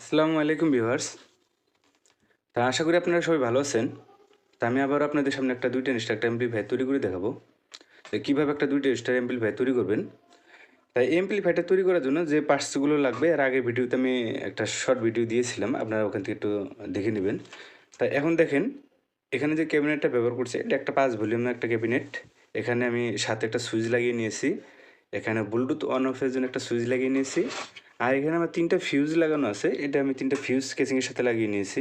আসসালামু আলাইকুম ভিউয়ার্স। আশা করি আপনারা সবাই ভালো আছেন। আমি আবার আপনাদের সামনে একটা ২ টা স্টার এমপ্লিফায়ার তৈরি করে দেখাবো। কীভাবে একটা ২ টা স্টার এমপ্লিফায়ার তৈরি করবেন। তাই এমপ্লিফায়ারটা তৈরি করার জন্য যে পার্টসগুলো লাগবে এর আগের ভিডিওতে আমি একটা শর্ট ভিডিও দিয়েছিলাম। আপনারা ওখান থেকে একটু দেখে নেবেন। তাই এখন দেখেন এখানে যে ক্যাবিনেটটা ব্যবহার করছি এটা একটা ৫ ভলিউমের একটা ক্যাবিনেট। এখানে আমি সাথে একটা সুইচ লাগিয়ে নিয়েছি। এখানে ব্লুটুথ অন অফের জন্য একটা সুইচ লাগিয়ে নিয়েছি। আর এখানে আমার ৩ টা ফিউজ লাগানো আছে। এটা আমি ৩ টা ফিউজ কেসিংয়ের সাথে লাগিয়ে নিয়েছি।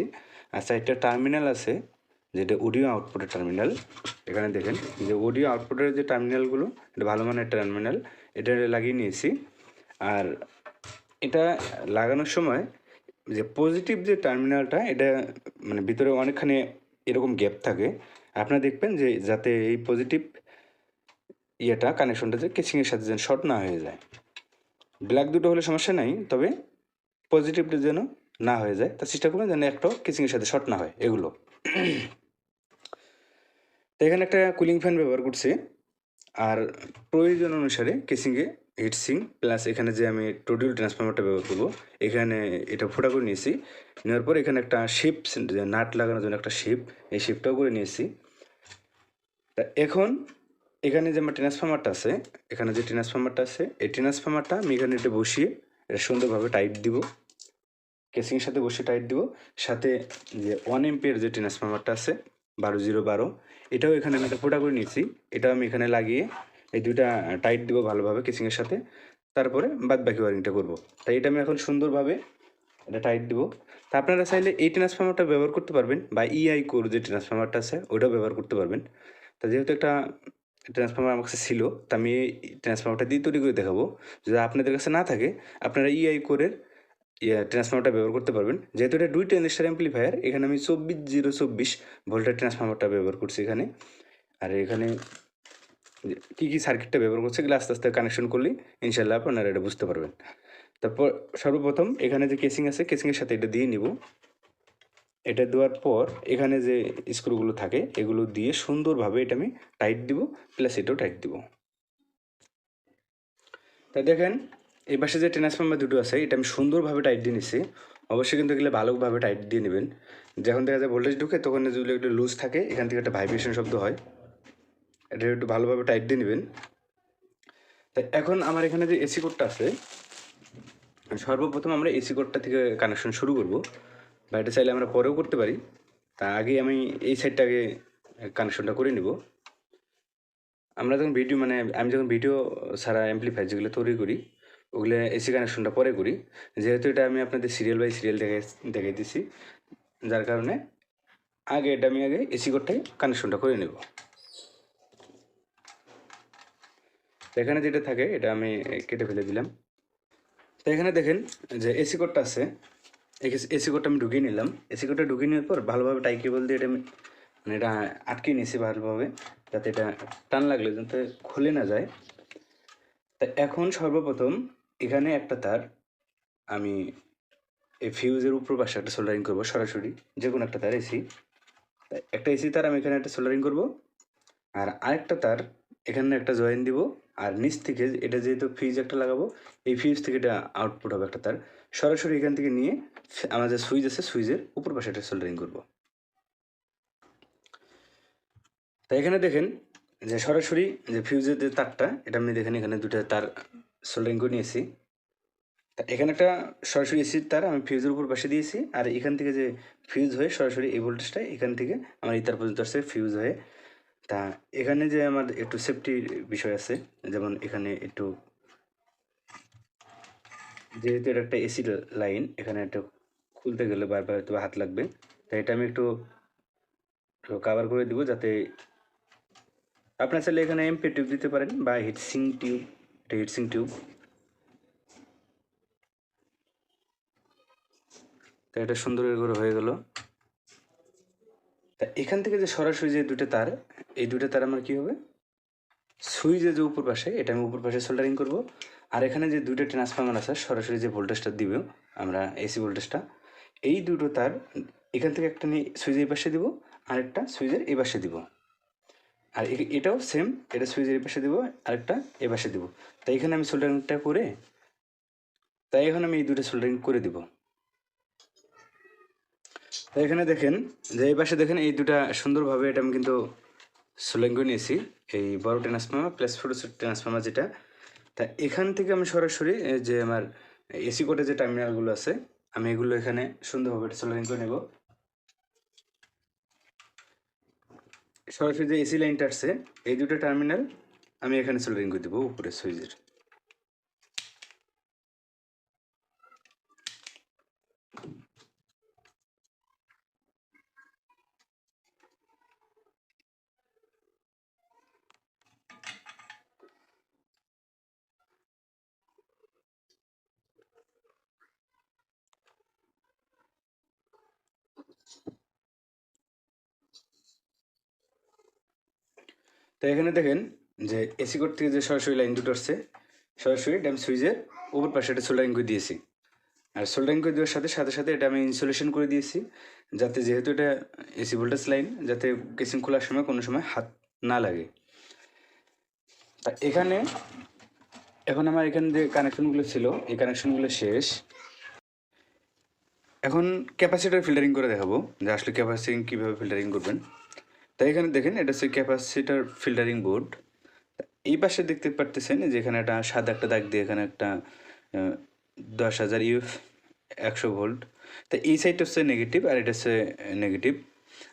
আর ৪ টা টার্মিনাল আছে যেটা অডিও আউটপুটের টার্মিনাল। এখানে দেখেন যে অডিও আউটপুটের যে টার্মিনালগুলো এটা ভালো মানের টার্মিনাল এটা লাগিয়ে নিয়েছি। আর এটা লাগানোর সময় যে পজিটিভ যে টার্মিনালটা এটা মানে ভিতরে অনেকখানি এরকম গ্যাপ থাকে। আপনারা দেখবেন যে যাতে এই পজিটিভ কানেকশনটা যে কেসিংয়ের সাথে যেন শর্ট না হয়ে যায়। ব্ল্যাক দুটো হলে সমস্যা নাই, তবে পজিটিভটা যেন না হয়ে যায় তা চেষ্টা করবেন যেন একটাও কেসিংয়ের সাথে শর্ট না হয় এগুলো। তো এখানে একটা কুলিং ফ্যান ব্যবহার করছি। আর প্রয়োজন অনুসারে কেসিংয়ে হিটসিং প্লাস এখানে যে আমি টোডিউল ট্রান্সফর্মারটা ব্যবহার করবো এখানে এটা ফোটা করে নিয়েছি। নেওয়ার পর এখানে একটা শেপ নাট লাগানোর জন্য একটা শেপ, এই শেপটাও করে নিয়েছি। তা এখন এখানে যে আমার ট্রান্সফর্মারটা আছে, এখানে যে ট্রান্সফর্মারটা আছে এই ট্রান্সফর্মারটা আমি এখানে এটা বসিয়ে এটা সুন্দরভাবে টাইট দিব, কেসিংয়ের সাথে বসিয়ে টাইট দিব। সাথে যে 1 এমপিয়ার যে ট্রান্সফর্মারটা আছে 12012 এটাও এখানে আমি একটা ফোটা করে নিয়েছি। এটাও আমি এখানে লাগিয়ে এই দুইটা টাইট দিব ভালোভাবে কেসিংয়ের সাথে, তারপরে বাদ বাকি ওয়ারিংটা করবো। তাই এটা আমি এখন সুন্দরভাবে এটা টাইট দিব। তা আপনারা চাইলে এই ট্রান্সফর্মারটা ব্যবহার করতে পারবেন বা ইআই কোর যে ট্রান্সফর্মারটা আছে ওইটাও ব্যবহার করতে পারবেন। তা যেহেতু একটা ট্রান্সফর্মার আমার কাছে ছিল তা আমি এই ট্রান্সফর্মারটা দিয়ে তৈরি করে দেখাবো। যদি আপনাদের কাছে না থাকে আপনারা ইআই কোরের ট্রান্সফর্মারটা ব্যবহার করতে পারবেন। যেহেতু এটা 2 ট্রানজিস্টর অ্যাম্প্লিফায়ার এখানে আমি 24024 ভোল্টের ট্রান্সফর্মারটা ব্যবহার করছি এখানে। আর এখানে কী সার্কিটটা ব্যবহার করছে এগুলো আস্তে আস্তে কানেকশন করলেই ইনশাল্লাহ আপনারা এটা বুঝতে পারবেন। তারপর সর্বপ্রথম এখানে যে কেসিং আছে কেসিংয়ের সাথে এটা দিয়ে নিব। এটা দেওয়ার পর এখানে যে স্ক্রুগুলো থাকে এগুলো দিয়ে সুন্দরভাবে এটা আমি টাইট দিব, প্লাস এটাও টাইট দিব। তাই দেখেন এই পাশে যে ট্রান্সফর্মার দুটো আছে এটা আমি সুন্দরভাবে টাইট দিয়ে নিছি। অবশ্যই কিন্তু এগুলো ভালোভাবে টাইট দিয়ে নেবেন। যখন দেখা যায় ভোল্টেজ ঢুকে তখন যেগুলো একটু লুজ থাকে এখান থেকে একটা ভাইব্রেশন শব্দ হয়, এটা একটু ভালোভাবে টাইট দিয়ে নেবেন। তাই এখন আমার এখানে যে এসি কোডটা আছে সর্বপ্রথম আমরা এসি কোডটা থেকে কানেকশন শুরু করব, বা এটা চাইলে আমরা পরেও করতে পারি। তা আগে আমি এই সাইডটা আগে কানেকশনটা করে নিব। আমরা যখন আমি যখন ভিডিও ছাড়া অ্যাম্প্লিফায়ার যেগুলো তৈরি করি ওগুলো এসি কানেকশনটা পরে করি, যেহেতু এটা আমি আপনাদের সিরিয়াল বাই সিরিয়াল দেখাইতেছি, যার কারণে আমি আগে এসি কোডটাই কানেকশনটা করে নেব। তো এখানে যেটা থাকে এটা আমি কেটে ফেলে দিলাম। তো এখানে দেখেন যে এসি কোডটা আছে, এসি কোডটা আমি ঢুকিয়ে নিলাম। এসি কোডটা ঢুকিয়ে নেওয়ার পর ভালোভাবে টাই কেবল দিয়ে এটা আমি এটা আটকে নিয়েছি ভালোভাবে, যাতে এটা টান লাগলে যাতে খুলে না যায়। তা এখন সর্বপ্রথম এখানে একটা তার আমি এই ফিউজের উপর পাশে একটা সোল্ডারিং করবো, সরাসরি যে কোনো একটা তার এসি, একটা এসি তার আমি এখানে একটা সোল্ডারিং করব। আর আরেকটা তার এখানে একটা জয়েন দিব। আর নিচ থেকে এটা যেহেতু ফিউজ একটা লাগাবো এই ফিউজ থেকে এটা আউটপুট হবে একটা তার, সরাসরি এখান থেকে নিয়ে আমার যে সুইচ আছে সুইচের উপর পাশে একটা সোল্ডারিং করব। তাই এখানে দেখেন যে সরাসরি যে ফিউজের যে তারটা এটা আমি দেখেন এখানে দুটো তার সোল্ডারিং করে নিয়েছি। তা এখানে একটা সরাসরি এসির তার আমি ফিউজের উপর পাশে দিয়েছি, আর এখান থেকে যে ফিউজ হয়ে সরাসরি এই ভোল্টেজটা এখান থেকে আমার এই তার পর্যন্ত আসছে ফিউজ হয়ে। তা এখানে যে আমার একটু সেফটির বিষয় আছে, যেমন এখানে একটু যেহেতু এটা একটা এসি লাইন এখানে একটু খুলতে গেলে বারবার হয়তো হাত লাগবে, তাই এটা আমি একটু কাভার করে দিব, যাতে আপনার চাইলে এখানে এমপি টিউব দিতে পারেন বা হিটসিং টিউব, এটা হিটসিং টিউব। তো এটা সুন্দর করে হয়ে গেল। তা এখান থেকে যে সরাসরি যে দুটো তার এই দুটো তার আমার কী হবে, সুইচের যে উপর পাশে এটা আমি উপর পাশে সোল্ডারিং করব। আর এখানে যে দুটো ট্রান্সফর্মার আছে সরাসরি যে ভোল্টেজটা দিবে আমরা এসি ভোল্টেজটা, এই দুটো তার এখান থেকে একটা নিয়ে সুইচের এই পাশে দিব, আরেকটা সুইচের এই পাশে দিব। আর এটাও সেম, এটা সুইচের এই পাশে দিব, আরেকটা এ পাশে দিব। তাই এখানে আমি সোল্ডারিংটা করে তাই এখন আমি এই দুটো সোল্ডারিং করে দিব। তো এখানে দেখেন যে এই পাশে দেখেন এই দুটা সুন্দরভাবে এটা আমি কিন্তু সোল্ডারিং করে নিয়েছি, এই বড় ট্রান্সফর্মার প্লাস ছোটো ছোটো ট্রান্সফর্মার যেটা। তা এখান থেকে আমি সরাসরি যে আমার এসি কোডে যে টার্মিনালগুলো আছে আমি এগুলো এখানে সুন্দরভাবে এটা সোল্ডারিং করে নেব। সরাসরি যে এসি লাইনটা আসছে এই দুটো টার্মিনাল আমি এখানে সোল্ডারিং করে দেবো উপরে সুইচের। তো এখানে দেখেন যে এসি কোড থেকে যে সরাসরি লাইন দুটো আসছে সরাসরি এটা আমি সুইচের উপর পাশে এটা সোল্ডারিং করে দিয়েছি। আর সোল্ডারিং করে দেওয়ার সাথে সাথে সাথে এটা আমি ইনসুলেশন করে দিয়েছি, যাতে যেহেতু এটা এসি ভোল্টেজ লাইন যাতে কেসিং খোলার সময় কোনো সময় হাত না লাগে। তা এখানে এখন আমার এখানে যে কানেকশনগুলো ছিল এই কানেকশনগুলো শেষ। এখন ক্যাপাসিটার ফিল্টারিং করে দেখাবো যে আসলে ক্যাপাসিটিং কীভাবে ফিল্টারিং করবেন। তাই এখানে দেখেন এটা হচ্ছে ক্যাপাসিটার ফিল্টারিং বোর্ড। এই পাশে দেখতে পারতেছেন যে এখানে একটা সাদা একটা দাগ দিয়ে এখানে একটা 10,000 ইউএফ 100 ভোল্ট। তো এই সাইডটা হচ্ছে নেগেটিভ আর এটা হচ্ছে নেগেটিভ।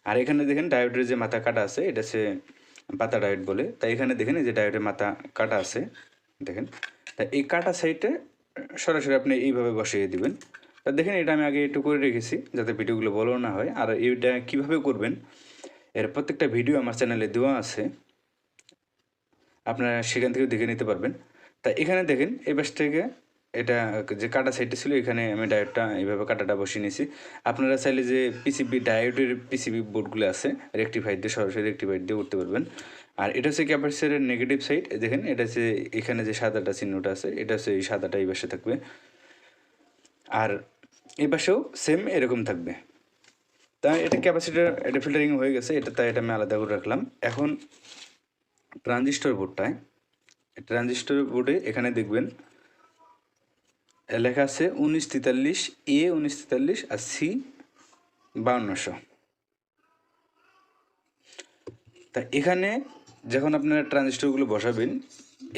আর এখানে দেখেন ডায়োডের যে মাথা কাটা আছে এটা হচ্ছে পাতা ডায়োড বলে। তাই এখানে দেখেন এই যে ডায়োডের মাথা কাটা আছে দেখেন। তা এই কাটা সাইডে সরাসরি আপনি এইভাবে বসিয়ে দিবেন। তা দেখেন এটা আমি আগে একটু করে রেখেছি যাতে ভিডিওগুলো বড় না হয়। আর এইটা কীভাবে করবেন এর প্রত্যেকটা ভিডিও আমার চ্যানেলে দেওয়া আছে, আপনারা সেখান থেকেও দেখে নিতে পারবেন। তা এখানে দেখেন এই পাশ থেকে এটা যে কাটা সাইডটা ছিল এখানে আমি ডায়োডটা এইভাবে কাটাটা বসিয়ে নিয়েছি। আপনারা চাইলে যে পিসিবি ডায়োডের পিসিবি বোর্ডগুলো আছে রেকটিফাইড দিয়ে সরাসরি রেকটিফাইড দিয়ে করতে পারবেন। আর এটা হচ্ছে ক্যাপাসিটরের নেগেটিভ সাইড। দেখেন এটা হচ্ছে এখানে যে সাদাটা চিহ্নটা আছে এটা হচ্ছে এই সাদাটা এই পাশে থাকবে, আর এই পাশেও সেম এরকম থাকবে। তা এটা ক্যাপাসিটার এটা ফিল্টারিং হয়ে গেছে, এটা তাই এটা আমি আলাদা করে রাখলাম। এখন ট্রানজিস্টর বোর্ডটায় ট্রানজিস্টর বোর্ডে এখানে দেখবেন লেখা আছে 1943 এ 1943 আর সি 5200। তা এখানে যখন আপনারা ট্রানজিস্টরগুলো বসাবেন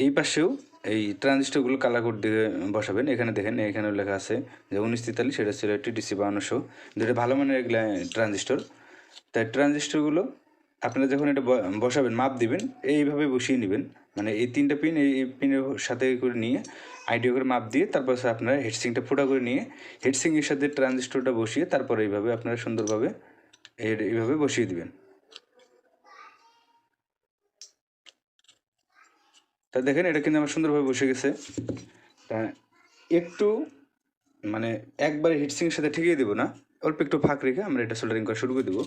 এই পাশেও এই ট্রানজিস্টরগুলো কালার কোড দিয়ে বসাবেন। এখানে দেখেন এখানেও লেখা আছে যে 1943 এটা ছিল টিটিসি 5200, যেটা ভালো মানের এগুলো ট্রানজিস্টর। তাই ট্রানজিস্টরগুলো আপনারা যখন এটা বসাবেন মাপ দিবেন এইভাবে বসিয়ে নেবেন, মানে এই তিনটা পিন এই পিনের সাথে করে নিয়ে আইডিয়া করে মাপ দিয়ে তারপর আপনারা হেডসিংটা ফোটা করে নিয়ে হেডসিংয়ের সাথে ট্রানজিস্টরটা বসিয়ে তারপর এইভাবে আপনারা সুন্দরভাবে এইভাবে বসিয়ে দিবেন। তা দেখেন এটা কিন্তু আমার সুন্দরভাবে বসে গেছে। তা একটু মানে একবারে হিটসিংয়ের সাথে ঠেকিয়ে দেবো না, অল্প একটু ফাঁক রেখে আমরা এটা সোল্ডারিং করা শুরু করে দেবো।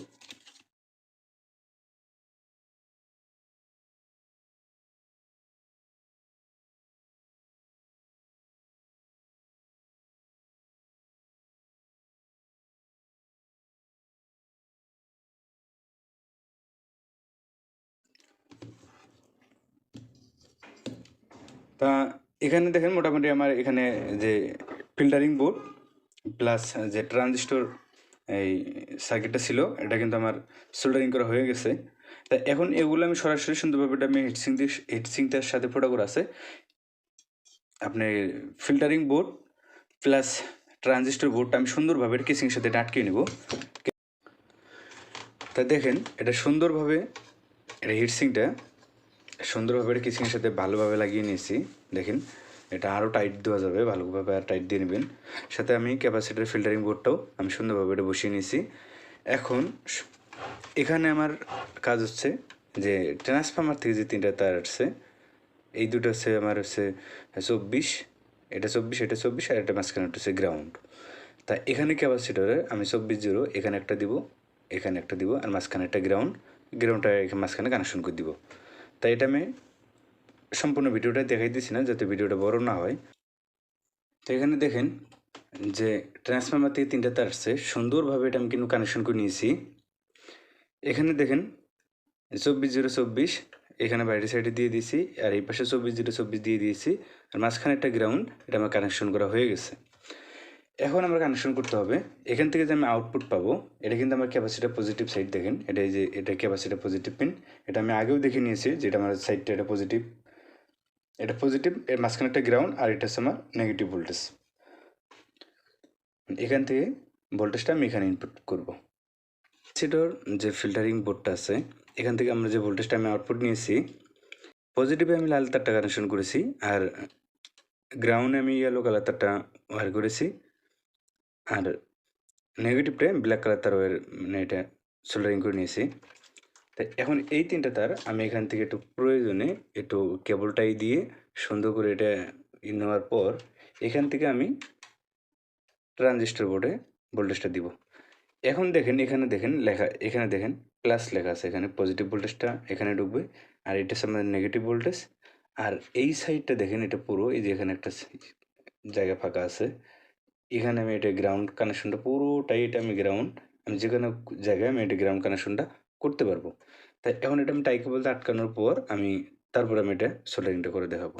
তা এখানে দেখেন মোটামুটি আমার এখানে যে ফিল্টারিং বোর্ড প্লাস যে ট্রানজিস্টর এই সার্কিটটা ছিল এটা কিন্তু আমার সোল্ডারিং করা হয়ে গেছে। তা এখন এগুলো আমি সরাসরি সুন্দরভাবে এটা আমি হিটসিংটার সাথে ফোটা করা আছে। আপনি ফিল্টারিং বোর্ড প্লাস ট্রানজিস্টর বোর্ডটা আমি সুন্দরভাবে কেসিংয়ের সাথে এটা আটকিয়ে নেব। তা দেখেন এটা সুন্দরভাবে এটা হিটসিংটা সুন্দরভাবে এটা কেসিংয়ের সাথে ভালোভাবে লাগিয়ে নিয়েছি। দেখেন এটা আরও টাইট দেওয়া যাবে, ভালোভাবে আর টাইট দিয়ে নেবেন। সাথে আমি ক্যাপাসিটার ফিল্টারিং বোর্ডটাও আমি সুন্দরভাবে এটা বসিয়ে নিয়েছি। এখন এখানে আমার কাজ হচ্ছে যে ট্রান্সফর্মার থেকে যে তিনটা তার আসছে এই দুটো হচ্ছে আমার হচ্ছে 24, এটা 24 এটা 24 আর এটা মাঝখানে হচ্ছে গ্রাউন্ড। তা এখানে ক্যাপাসিটরে আমি 24 এখানে একটা দিব, এখানে একটা দিব আর মাঝখানে একটা গ্রাউন্ডটা এখানে মাঝখানে কানেকশন করে দিব। তাই এটা আমি সম্পূর্ণ ভিডিওটা দেখাই দিচ্ছি না যাতে ভিডিওটা বড় না হয়। তো এখানে দেখেন যে ট্রান্সফর্মার থেকে তিনটা তার আসছে সুন্দরভাবে এটা আমি কিন্তু কানেকশন করে নিয়েছি। এখানে দেখেন 24 এখানে বাইরের সাইডে দিয়ে দিয়েছি আর এই পাশে 24 দিয়ে দিয়েছি আর মাঝখানে একটা গ্রাউন্ড এটা আমার কানেকশন করা হয়ে গেছে। এখন আমরা কানেকশন করতে হবে। এখান থেকে যে আমি আউটপুট পাবো, এটা কিন্তু আমার ক্যাপাসিটার পজিটিভ সাইড দেখেন। এটা এই যে এটা ক্যাপাসিটার পজিটিভ পিন। এটা আমি আগেও দেখে নিয়েছি যে এটা আমার সাইডটা এটা পজিটিভ। এটা পজিটিভ, এর মাঝখানে একটা গ্রাউন্ড, আর এটা হচ্ছে আমার নেগেটিভ ভোল্টেজ। এখান থেকে ভোল্টেজটা আমি এখানে ইনপুট করব। সেটার যে ফিল্টারিং বোর্ডটা আছে, এখান থেকে আমরা যে ভোল্টেজটা আমি আউটপুট নিয়েছি, পজিটিভে আমি লাল তারটা কানেকশন করেছি, আর গ্রাউন্ডে আমি ইয়েলো কালার তারটা ওয়্যার করেছি, আর নেগেটিভটা ব্ল্যাক কালার তার ওয়্যার মানে এটা সোল্ডারিং করে নিয়েছি। তাই এখন এই তিনটা তার আমি এখান থেকে একটু প্রয়োজনে একটু কেবলটাই দিয়ে সুন্দর করে এটা নেওয়ার পর এখান থেকে আমি ট্রানজিস্টর বোর্ডে ভোল্টেজটা দিব। এখন দেখেন এখানে দেখেন লেখা, এখানে দেখেন প্লাস লেখা আছে, এখানে পজিটিভ ভোল্টেজটা এখানে ঢুকবে, আর এটা হচ্ছে আমাদের নেগেটিভ ভোল্টেজ। আর এই সাইডটা দেখেন এটা পুরো এই যে এখানে একটা জায়গা ফাঁকা আছে, এখানে আমি এটা গ্রাউন্ড কানেকশনটা পুরোটাই এটা আমি গ্রাউন্ড, আমি যে কোনো জায়গায় আমি এটা গ্রাউন্ড কানেকশনটা করতে পারবো। তাই এখন এটা আমি টাই কেবল আটকানোর পর আমি তারপর আমি এটা সোল্ডারিংটা করে দেখাবো।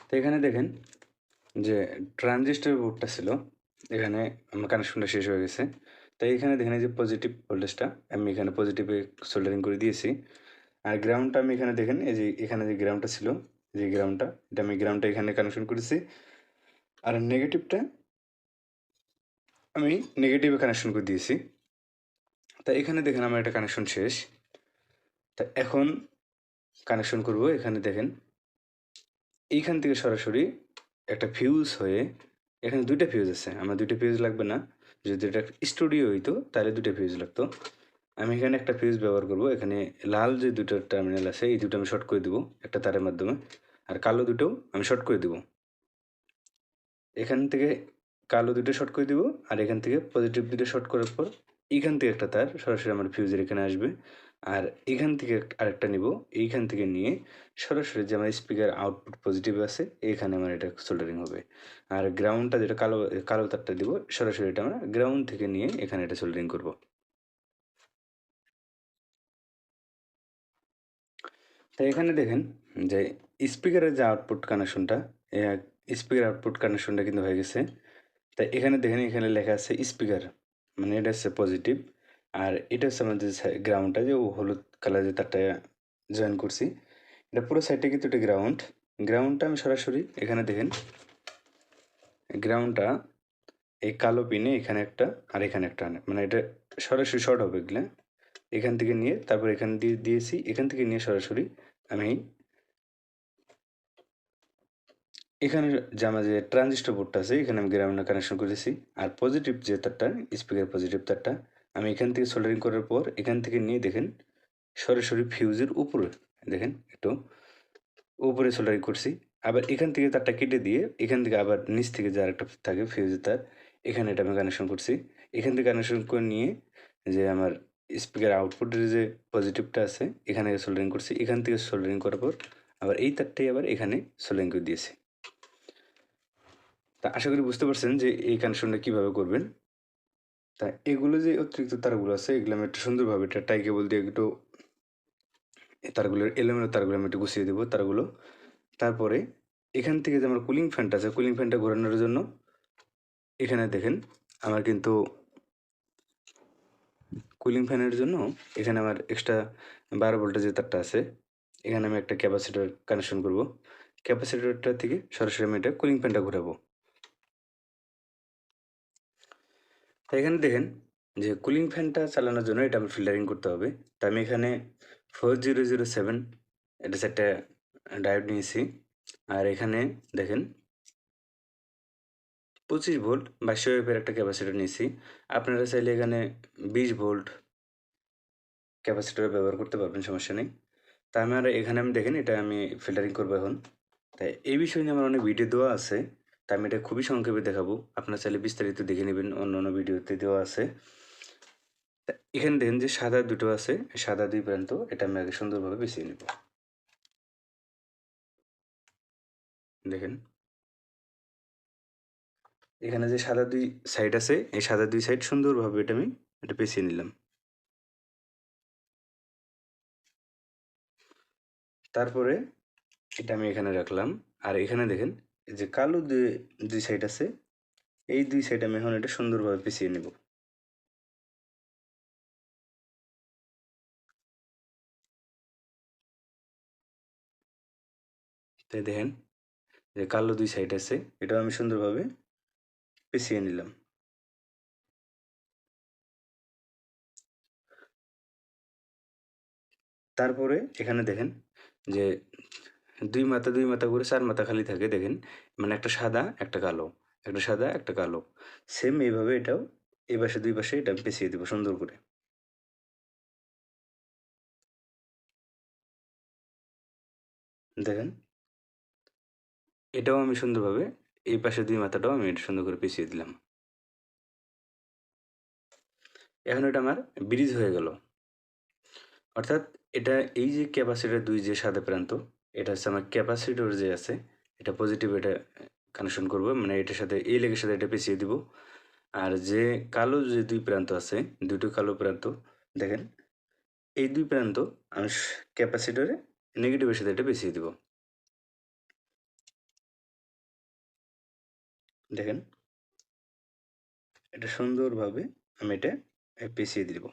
তো এখানে দেখেন যে ট্রানজিস্টর বোর্ডটা ছিল, এখানে আমার কানেকশনটা শেষ হয়ে গেছে। তাই এখানে দেখেন যে পজিটিভ ভোল্টেজটা আমি এখানে পজিটিভে সোল্ডারিং করে দিয়েছি, আর গ্রাউন্ডটা আমি এখানে দেখেন এই যে এখানে যে গ্রাউন্ডটা ছিল, যে গ্রাউন্ডটা, এটা আমি গ্রাউন্ডটা এখানে কানেকশন করেছি, আর নেগেটিভটা আমি নেগেটিভে কানেকশন করে দিয়েছি। তা এখানে দেখেন আমার একটা কানেকশন শেষ। তা এখন কানেকশন করব, এখানে দেখেন এইখান থেকে সরাসরি একটা ফিউজ হয়ে, এখানে দুইটা ফিউজ আছে, আমার দুইটা ফিউজ লাগবে না, যদি এটা স্টুডিও হইতো তাহলে দুটো ফিউজ লাগতো। আমি এখানে একটা ফিউজ ব্যবহার করব, এখানে লাল যে দুটো টার্মিনাল আছে এই দুটো আমি শর্ট করে দিব একটা তারের মাধ্যমে, আর কালো দুটো আমি শর্ট করে দিব। এখান থেকে কালো দুটো শর্ট করে দিব, আর এখান থেকে পজিটিভ দুটো শর্ট করার পর এইখান থেকে একটা তার সরাসরি আমার ফিউজের এখানে আসবে, আর এখান থেকে আরেকটা নিব, এইখান থেকে নিয়ে সরাসরি যে আমার স্পিকার আউটপুট পজিটিভ আছে এখানে আমার এটা সোল্ডারিং হবে। আর গ্রাউন্ডটা যেটা কালো কালো তারটা দিব সরাসরি এটা আমরা গ্রাউন্ড থেকে নিয়ে এখানে এটা সোল্ডারিং করব। তাই এখানে দেখেন যে স্পিকারের যে আউটপুট কানেকশনটা, স্পিকার আউটপুট কানেকশনটা কিন্তু হয়ে গেছে। তাই এখানে দেখেন এখানে লেখা আছে স্পিকার, মানে এটা হচ্ছে পজিটিভ, আর এটা হচ্ছে আমাদের গ্রাউন্ডটা যে হলুদ কালার যে তারটা জয়েন করছি, এটা পুরো সাইডটা কিন্তু এটা গ্রাউন্ড। গ্রাউন্ডটা আমি সরাসরি এখানে দেখেন গ্রাউন্ডটা এই কালো পিনে এখানে একটা আর এখানে একটা, মানে এটা সরাসরি শর্ট হবে এগুলো, এখান থেকে নিয়ে তারপর এখানে দিয়ে দিয়েছি, এখান থেকে নিয়ে সরাসরি আমি এখানে যে আমার যে ট্রানজিস্টর বোর্ডটা আছে এখানে আমি গ্রাউন্ডে কানেকশন করেছি, আর পজিটিভ যে তারটা স্পিকার পজিটিভ তারটা আমি এখান থেকে সোল্ডারিং করার পর এখান থেকে নিয়ে দেখেন সরাসরি ফিউজের উপরে দেখেন একটু উপরে সোল্ডারিং করছি। আবার এখান থেকে তারটা কেটে দিয়ে এখান থেকে আবার নিচ থেকে যে আরেকটা থাকে ফিউজের তার, এখানে এটা আমি কানেকশন করছি। এখান থেকে কানেকশন করে নিয়ে যে আমার স্পিকার আউটপুটের যে পজিটিভটা আছে এখানে সোল্ডারিং করছি, এখান থেকে সোল্ডারিং করার পর আবার এই তারটাই আবার এখানে সোল্ডারিং করে দিয়েছি। তা আশা করি বুঝতে পারছেন যে এই কানেকশনটা কীভাবে করবেন। তা এগুলো যে অতিরিক্ত তারগুলো আছে এগুলো আমি একটু সুন্দরভাবে এটা টাই কেবল দিয়ে একটু তারগুলোর এলোমেলো তারগুলো আমি একটু গুছিয়ে দেবো তারগুলো। তারপরে এখান থেকে যে আমার কুলিং ফ্যানটা আছে কুলিং ফ্যানটা ঘোরানোর জন্য এখানে দেখেন আমার কিন্তু কুলিং ফ্যানের জন্য এখানে আমার এক্সট্রা 12 ভোল্টের যে তারটা আছে এখানে আমি একটা ক্যাপাসিটর কানেকশন করব। ক্যাপাসিটরটা থেকে সরাসরি আমি এটা কুলিং ফ্যানটা ঘোরাবো। তাই এখানে দেখেন যে কুলিং ফ্যানটা চালানোর জন্য এটা আমার ফিল্টারিং করতে হবে। তা আমি এখানে 4007 এটা একটা ডায়োড নিয়েছি, আর এখানে দেখেন 25 ভোল্ট 2200 ওহমের একটা ক্যাপাসিটর নিয়েছি। আপনারা চাইলে এখানে 20 ভোল্ট ক্যাপাসিটর ব্যবহার করতে পারবেন, সমস্যা নেই। তা আমার এখানে আমি দেখেন এটা আমি ফিল্টারিং করবো এখন। তাই এই বিষয় নিয়ে আমার অনেক ভিডিও দেওয়া আছে, তা আমি এটা খুবই সংক্ষেপে দেখাবো, আপনারা চাইলে বিস্তারিত দেখে নেবেন, অন্য অন্য ভিডিওতে দেওয়া আছে। তা এখানে দেখেন যে সাদা দুটো আছে, সাদা দুই প্রান্ত এটা আমি আগে সুন্দরভাবে বেছিয়ে নেব। দেখেন এখানে যে সাদা দুই সাইড আছে এই সাদা দুই সাইড সুন্দরভাবে এটা আমি এটা পেঁচিয়ে নিলাম। তারপরে এটা আমি এখানে রাখলাম, আর এখানে দেখেন যে কালো দুই সাইড আছে, এই দুই সাইড আমি এখন এটা সুন্দরভাবে পেঁচিয়ে নেব। তাই দেখেন যে কালো দুই সাইড আছে, এটাও আমি সুন্দরভাবে পেঁচিয়ে নিলাম। তারপরে এখানে দেখেন যে দুই মাথা করে 4 মাথা খালি থাকে দেখেন, মানে একটা সাদা একটা কালো, একটা সাদা একটা কালো। সেম এইভাবে এটাও এই পাশে দুই পাশে এটা পেঁচিয়ে দিব সুন্দর করে। দেখেন এটাও আমি সুন্দরভাবে এই পাশে দুই মাথাটাও আমি এটা সুন্দর করে পেঁচিয়ে দিলাম। এখন এটা আমার ব্রিজ হয়ে গেল। অর্থাৎ এটা এই যে ক্যাপাসিটর দুই যে সাদা প্রান্ত, এটা হচ্ছে আমার ক্যাপাসিটর যে আছে, এটা পজিটিভ এটা কানেকশন করব, মানে এটার সাথে এই লেগের সাথে এটা পেঁচিয়ে দিব। আর যে কালো যে দুই প্রান্ত আছে, দুটো কালো প্রান্ত দেখেন, এই দুই প্রান্ত আমি ক্যাপাসিটরে নেগেটিভের সাথে এটা পেঁচিয়ে দিব। দেখেন এটা সুন্দরভাবে আমি এটা পেঁচিয়ে দিব।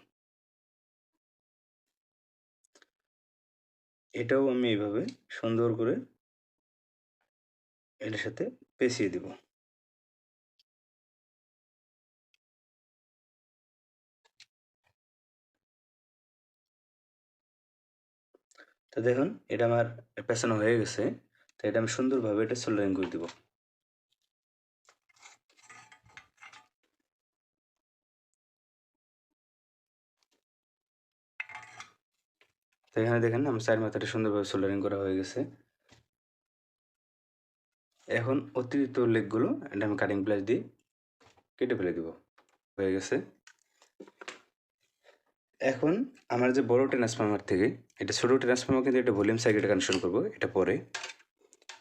এটাও আমি এইভাবে সুন্দর করে এটার সাথে পেঁচিয়ে দিব। তো দেখুন এটা আমার পেঁচানো হয়ে গেছে। তো এটা আমি সুন্দরভাবে এটা সোল্ডারিং করে দিব। তো এখানে দেখেন আমার 4 মাথাটা সুন্দরভাবে সোল্ডারিং করা হয়ে গেছে। এখন অতিরিক্ত লেগগুলো এটা আমি কাটিং প্লাস দিয়ে কেটে ফেলে দিব। হয়ে গেছে। এখন আমার যে বড় ট্রান্সফরমার থেকে এটা ছোটো ট্রান্সফরমার কিন্তু এটা ভলিউম সার্কিটে কানেকশন করব, এটা পরে।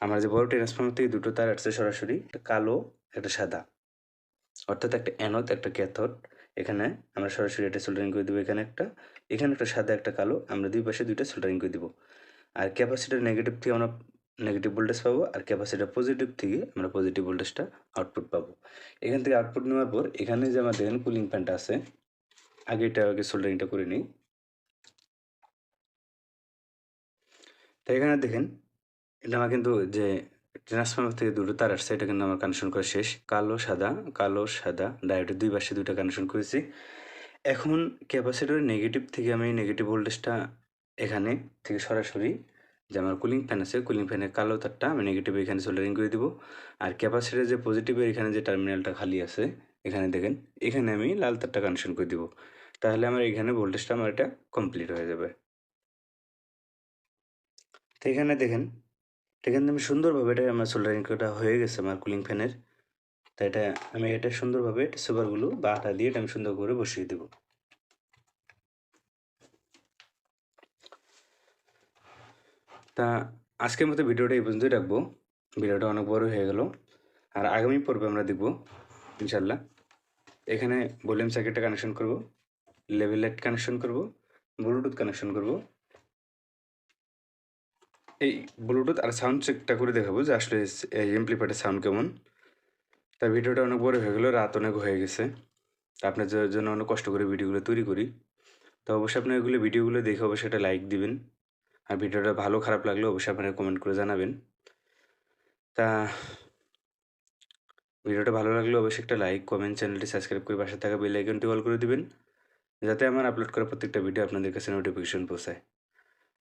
আমার যে বড় ট্রান্সফরমার থেকে দুটো তার আসছে সরাসরি, একটা কালো একটা সাদা, অর্থাৎ একটা অ্যানোড একটা ক্যাথোড। এখানে আমরা সরাসরি এটা সোল্ডারিং করে দেবো। এখানে একটা সাদা একটা কালো, আমরা দুই পাশে দুইটা সোল্ডারিং করে দেবো। আর ক্যাপাসিটার নেগেটিভ থেকে আমরা নেগেটিভ ভোল্টেজ পাবো, আর ক্যাপাসিটার পজিটিভ থেকে আমরা পজিটিভ ভোল্টেজটা আউটপুট পাবো। এখান থেকে আউটপুট নেওয়ার পর এখানে যে আমার দেখেন কুলিং ফ্যানটা আছে, আগে সোল্ডারিংটা করে নিই। তো এখানে দেখেন এটা আমার কিন্তু যে ট্রান্সফরমার থেকে দুটো তার আসছে, এটা কিন্তু আমার কানেকশন করা শেষ। কালো সাদা ডায়োডের দুই পাশে দুইটা কানেকশন করেছি। এখন ক্যাপাসিটরের নেগেটিভ থেকে আমি নেগেটিভ ভোল্টেজটা এখানে থেকে সরাসরি যে আমার কুলিং ফ্যান আছে, কুলিং ফ্যানের কালো তারটা আমি নেগেটিভ এখানে সোল্ডারিং করে দিব। আর ক্যাপাসিটরের যে পজিটিভের এখানে যে টার্মিনালটা খালি আছে, এখানে দেখেন এখানে আমি লাল তারটা কানেকশন করে দিব। তাহলে আমার এখানে ভোল্টেজটা আমার এটা কমপ্লিট হয়ে যাবে। তো এখানে দেখেন এখানে আমি সুন্দরভাবে এটা আমার সোল্ডারিং করা হয়ে গেছে আমার কুলিং ফ্যানের। তো এটা আমি এটা সুন্দরভাবে সুপারগুলো বা আটা দিয়ে এটা আমি সুন্দর করে বসিয়ে দেবো। তা আজকের মতো ভিডিওটা এই পর্যন্তই রাখবো। ভিডিওটা অনেক বড় হয়ে গেল। আর আগামী পর্বে আমরা দেখব ইনশাল্লাহ এখানে ভলিউম সার্কিটটা কানেকশন করব, লেভেল লাইট কানেকশন করব, ব্লুটুথ কানেকশন করব। এই ব্লুটুথ আর সাউন্ড চেকটা করে দেখাবো যে আসলে এই এমপ্লিফায়ারের সাউন্ড কেমন। তা ভিডিওটা অনেক বড় হয়ে গেল, রাত অনেক হয়ে গেছে। আপনার জন্য অনেক কষ্ট করে ভিডিওগুলো তৈরি করি। তো অবশ্যই আপনার এগুলো ভিডিওগুলো দেখে অবশ্যই একটা লাইক দিবেন। আর ভিডিওটা ভালো খারাপ লাগলে অবশ্যই আপনারা কমেন্ট করে জানাবেন। তা ভিডিওটা ভালো লাগলে অবশ্যই একটা লাইক, কমেন্ট, চ্যানেলটি সাবস্ক্রাইব করে পাশে থাকা বেল আইকনটি অল করে দিবেন, যাতে আমার আপলোড করা প্রত্যেকটা ভিডিও আপনাদের কাছে নোটিফিকেশন পৌঁছায়।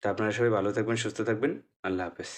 তা আপনারা সবাই ভালো থাকবেন, সুস্থ থাকবেন। আল্লাহ হাফেজ।